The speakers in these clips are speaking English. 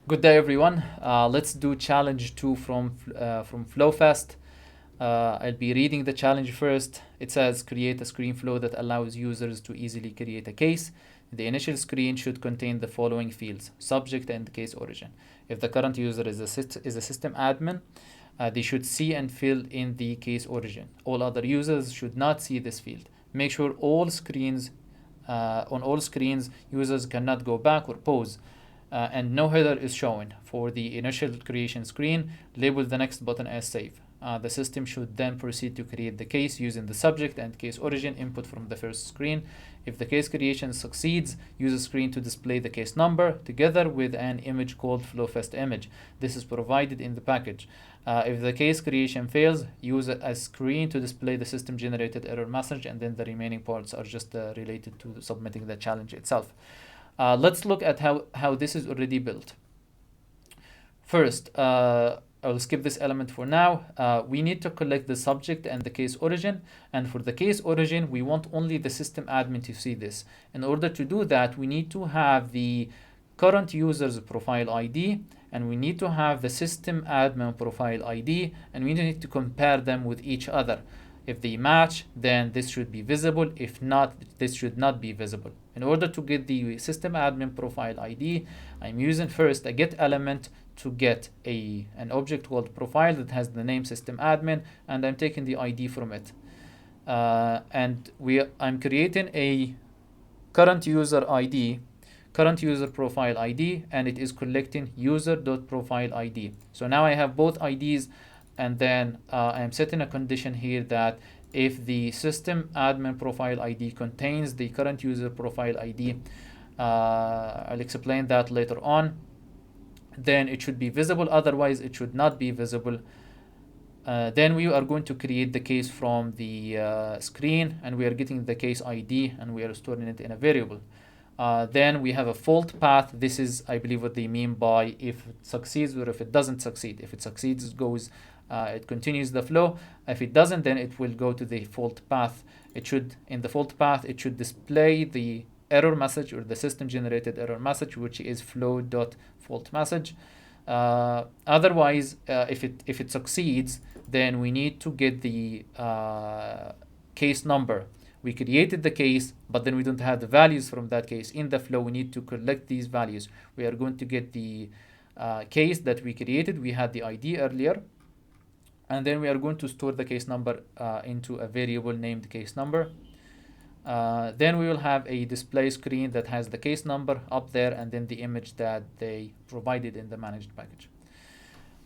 Good day, everyone. Let's do challenge 2 from FlowFest. I'll be reading the challenge first. It says create a screen flow that allows users to easily create a case. The initial screen should contain the following fields: subject and case origin. If the current user is a system admin, they should see and fill in the case origin. All other users should not see this field. Make sure on all screens, users cannot go back or pause, and no header is shown. For the initial creation screen, label the next button as save. The system should then proceed to create the case using the subject and case origin input from the first screen. If the case creation succeeds, use a screen to display the case number together with an image called FlowFest image. This is provided in the package. If the case creation fails, use a screen to display the system generated error message, and then the remaining parts are just related to submitting the challenge itself. Let's look at how this is already built. First, I'll skip this element for now. We need to collect the subject and the case origin. And for the case origin, we want only the system admin to see this. In order to do that, we need to have the current user's profile ID, and we need to have the system admin profile ID, and we need to compare them with each other. If they match, then this should be visible. If not, this should not be visible. In order to get the system admin profile ID, I'm using first a get element to get an object called profile that has the name system admin, and I'm taking the ID from it. I'm creating a current user ID, current user profile ID, and it is collecting user.profile ID. So now I have both IDs, and then I'm setting a condition here that if the system admin profile ID contains the current user profile ID, I'll explain that later on, then it should be visible, otherwise it should not be visible. Then we are going to create the case from the screen, and we are getting the case ID, and we are storing it in a variable. Then we have a fault path. This is, I believe, what they mean by if it succeeds or if it doesn't succeed. If it succeeds, it continues the flow. If it doesn't, then it will go to the fault path. In the fault path, it should display the error message or the system generated error message, which is flow.fault message. Otherwise, if it succeeds, then we need to get the case number. We created the case, but then we don't have the values from that case in the flow. We need to collect these values. We are going to get the case that we created. We had the ID earlier, and then we are going to store the case number into a variable named case number. Then we will have a display screen that has the case number up there, and then the image that they provided in the managed package.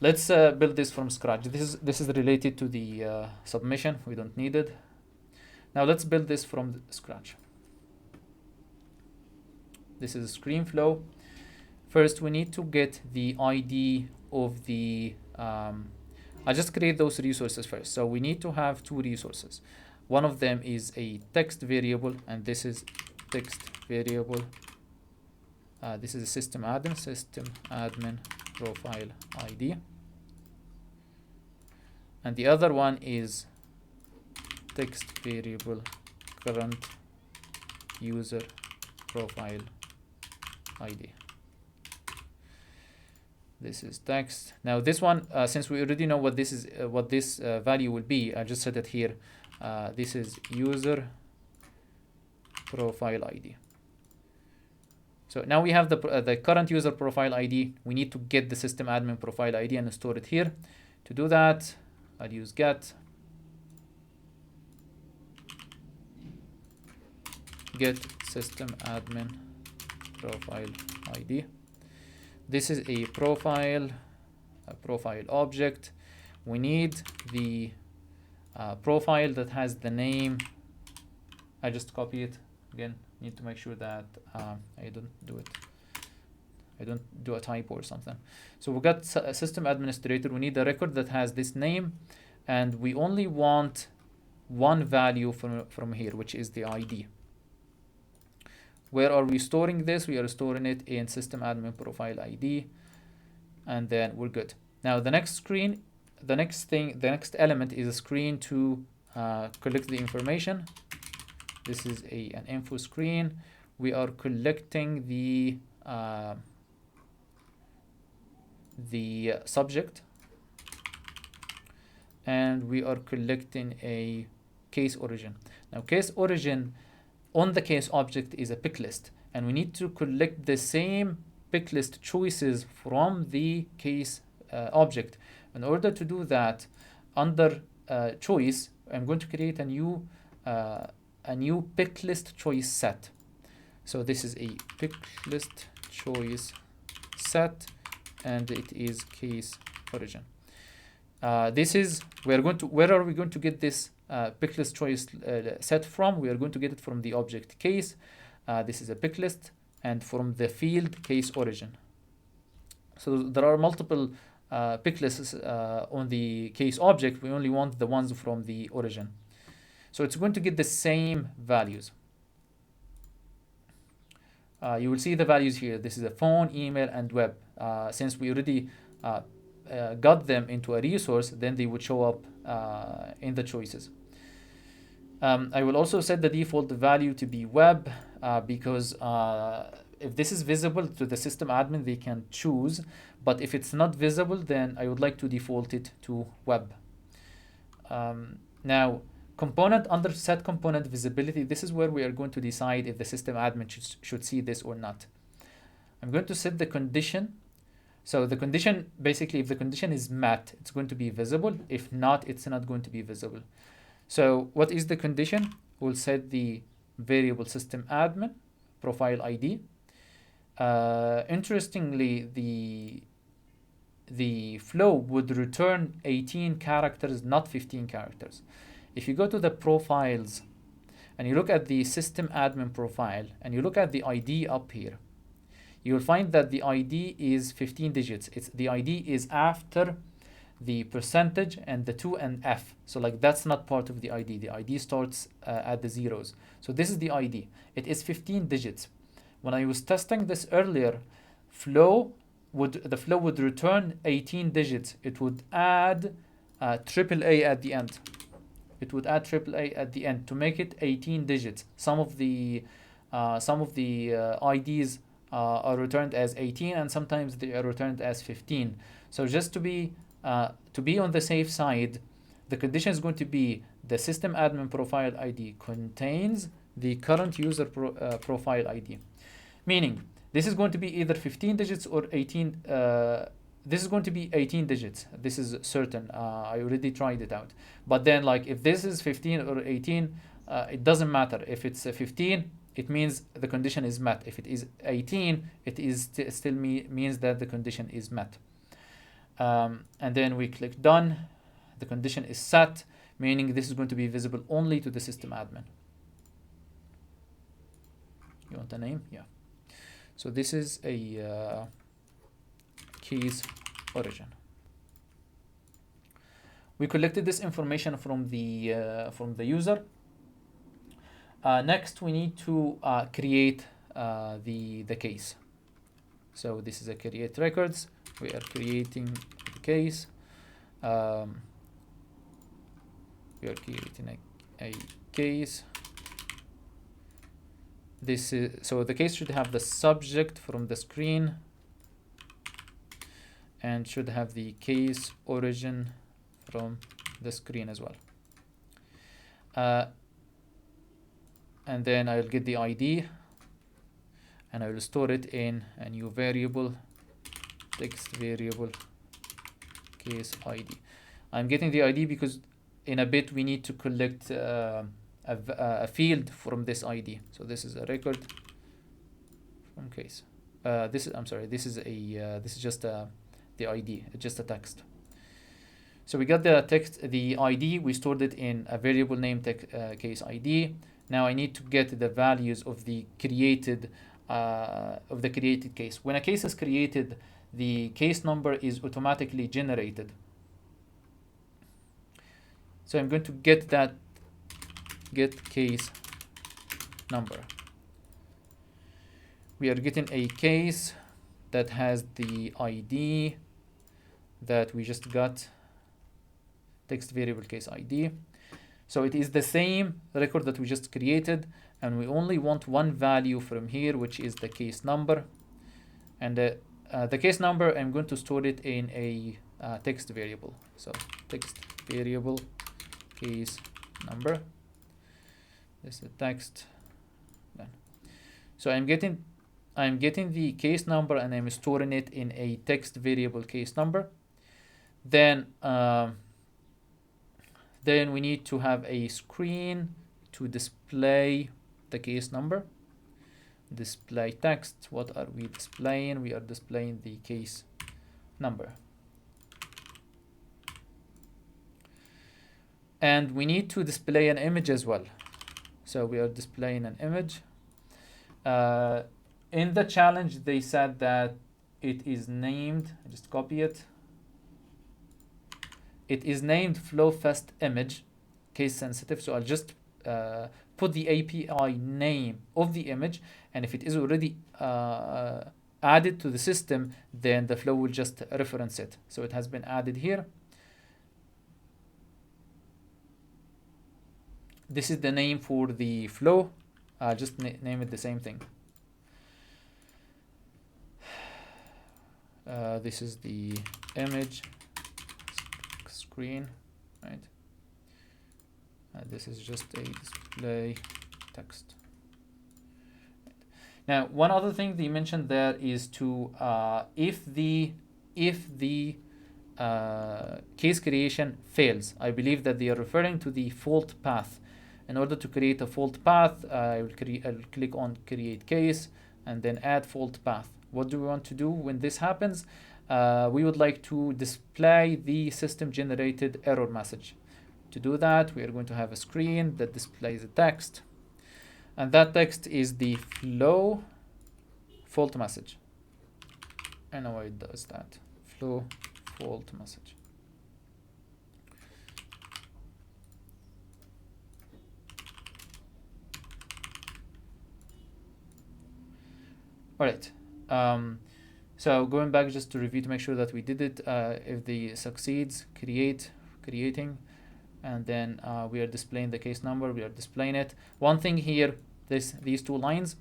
Let's build this from scratch. This is related to the submission. We don't need it. Now let's build this from scratch. This is a screen flow. First, we need to get the ID of the I just create those resources first. So we need to have two resources. One of them is a text variable, and this is text variable. This is a system admin profile ID. And the other one is text variable current user profile ID. This is text. Now this one, since we already know what this is, what this value will be, I just set it here. This is user profile ID. So now we have the current user profile ID. We need to get the system admin profile ID and store it here. To do that, I'll use get system admin profile ID. This is a profile object. We need the profile that has the name. I just copy it again. Need to make sure that I don't do a typo or something. So we got system administrator. We need a record that has this name, and we only want one value from here, which is the ID. Where are we storing this? We are storing it in system admin profile ID, and then we're good. Now the next element is a screen to collect the information. This is an info screen. We are collecting the the subject, and we are collecting a case origin. Now case origin on the case object is a pick list, and we need to collect the same pick list choices from the case object. In order to do that, under choice, I'm going to create a new pick list choice set. So this is a pick list choice set, and it is case origin. This is where are we going to get this pick list choice set from? We are going to get it from the object case. This is a pick list, and from the field case origin. So there are multiple pick lists on the case object. We only want the ones from the origin. So it's going to get the same values. You will see the values here. This is a phone, email, and web. Since we already got them into a resource, then they would show up in the choices. I will also set the default value to be web because if this is visible to the system admin, they can choose. But if it's not visible, then I would like to default it to web. Now, component under set component visibility, this is where we are going to decide if the system admin should see this or not. I'm going to set the condition. So the condition, basically, if the condition is met, it's going to be visible. If not, it's not going to be visible. So what is the condition? We'll set the variable system admin profile ID. Interestingly, the flow would return 18 characters, not 15 characters. If you go to the profiles and you look at the system admin profile and you look at the ID up here, you will find that the ID is 15 digits. The ID is after the percentage and the 2 and F. So like that's not part of the ID. The ID starts at the zeros. So this is the ID. It is 15 digits. When I was testing this earlier, the flow would return 18 digits. It would add AAA at the end. It would add AAA at the end to make it 18 digits. Some of the IDs are returned as 18, and sometimes they are returned as 15. So just to be on the safe side, the condition is going to be the system admin profile ID contains the current user profile ID. Meaning, this is going to be either 15 digits or 18. This is going to be 18 digits. This is certain. I already tried it out. But then, like, if this is 15 or 18, it doesn't matter. If it's 15, it means the condition is met. If it is 18, it is still means that the condition is met. And then we click done. The condition is set, meaning this is going to be visible only to the system admin. You want a name? Yeah. So this is a case origin. We collected this information from the user. Next, we need to create the case. So this is a create records. We are creating the case. We are creating a case. This is so the case should have the subject from the screen and should have the case origin from the screen as well. And then I'll get the ID and I will store it in a new variable, text variable case ID. I'm getting the ID because in a bit we need to collect a field from this ID. So this is a record from case. This is just the ID. It's just a text. So we got the text, the ID. We stored it in a variable name case ID. Now I need to get the values of the created case. When a case is created, the case number is automatically generated. So I'm going to get that get case number. We are getting a case that has the ID that we just got, text variable case ID. So it is the same record that we just created, and we only want one value from here, which is the case number. And the case number, I'm going to store it in a text variable. So text variable case number. This is the text. Done. So I'm getting the case number and I'm storing it in a text variable case number. Then we need to have a screen to display the case number. Display text. What are we displaying? We are displaying the case number. And we need to display an image as well. So we are displaying an image. In the challenge, they said that it is named, I just copy it. It is named FlowFest image, case sensitive. So I'll just put the API name of the image, and if it is already added to the system, then the flow will just reference it. So it has been added here. This is the name for the flow. I'll just name it the same thing. This is the image screen, right? This is just a display text. Now, one other thing they mentioned there is to if the case creation fails, I believe that they are referring to the fault path. In order to create a fault path, I'll click on create case and then add fault path. What do we want to do when this happens? We would like to display the system generated error message. To do that, we are going to have a screen that displays a text, and that text is the flow fault message. And now it does that. Flow fault message. All right. So going back just to review to make sure that we did it. If the succeeds, creating, and then we are displaying the case number. We are displaying it. One thing here, these two lines.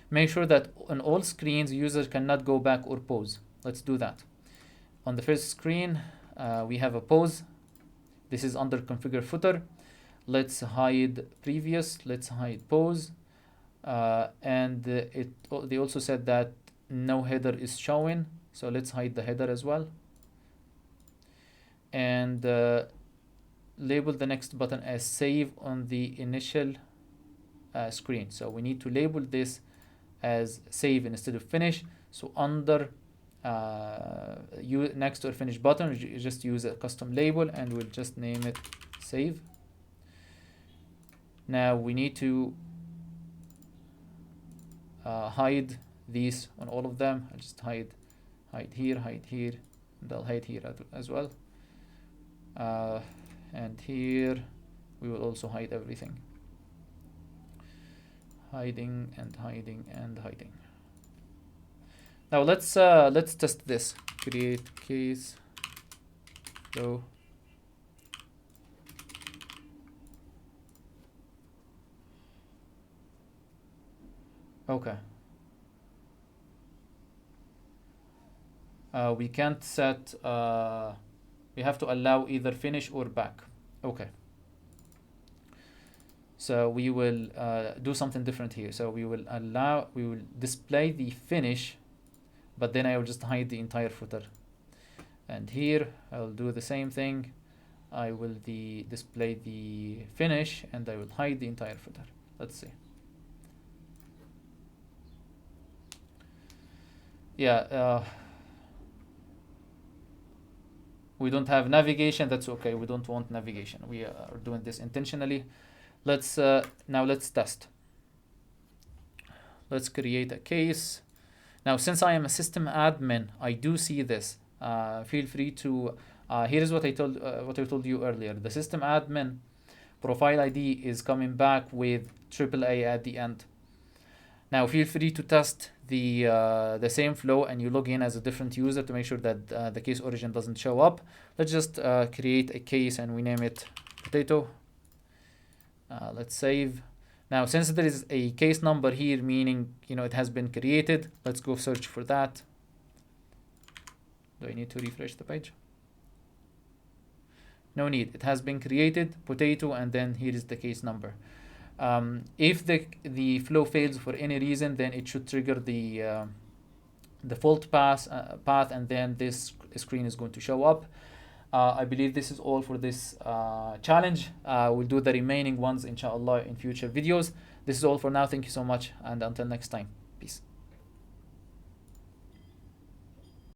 Make sure that on all screens, users cannot go back or pause. Let's do that. On the first screen, we have a pause. This is under configure footer. Let's hide previous. Let's hide pause. And they also said that no header is showing, so let's hide the header as well. And label the next button as save on the initial screen. So we need to label this as save instead of finish. So under next or finish button, you just use a custom label and we'll just name it save. Now we need to hide these on all of them. I'll just hide here, and I'll hide here as well. And here we will also hide everything. Hiding and hiding and hiding. Now let's test this. Create case flow. Okay. We can't set, we have to allow either finish or back. Okay. So we will do something different here. So we will display the finish, but then I will just hide the entire footer. And here I'll do the same thing. I will display the finish and I will hide the entire footer. Let's see. Yeah, we don't have navigation. That's okay. We don't want navigation. We are doing this intentionally. Let's now let's test. Let's create a case. Now, since I am a system admin, I do see this. Feel free to. Here's what I told you earlier. The system admin profile ID is coming back with AAA at the end. Now, feel free to test the same flow and you log in as a different user to make sure that the case origin doesn't show up. Let's just create a case and we name it potato. Let's save. Now, since there is a case number here, meaning it has been created, let's go search for that. Do I need to refresh the page? No need. It has been created, potato, and then here is the case number. If the flow fails for any reason, then it should trigger the fault path, and then this screen is going to show up. I believe this is all for this challenge. We'll do the remaining ones inshallah in future videos. This is all for now. Thank you so much, and until next time, peace.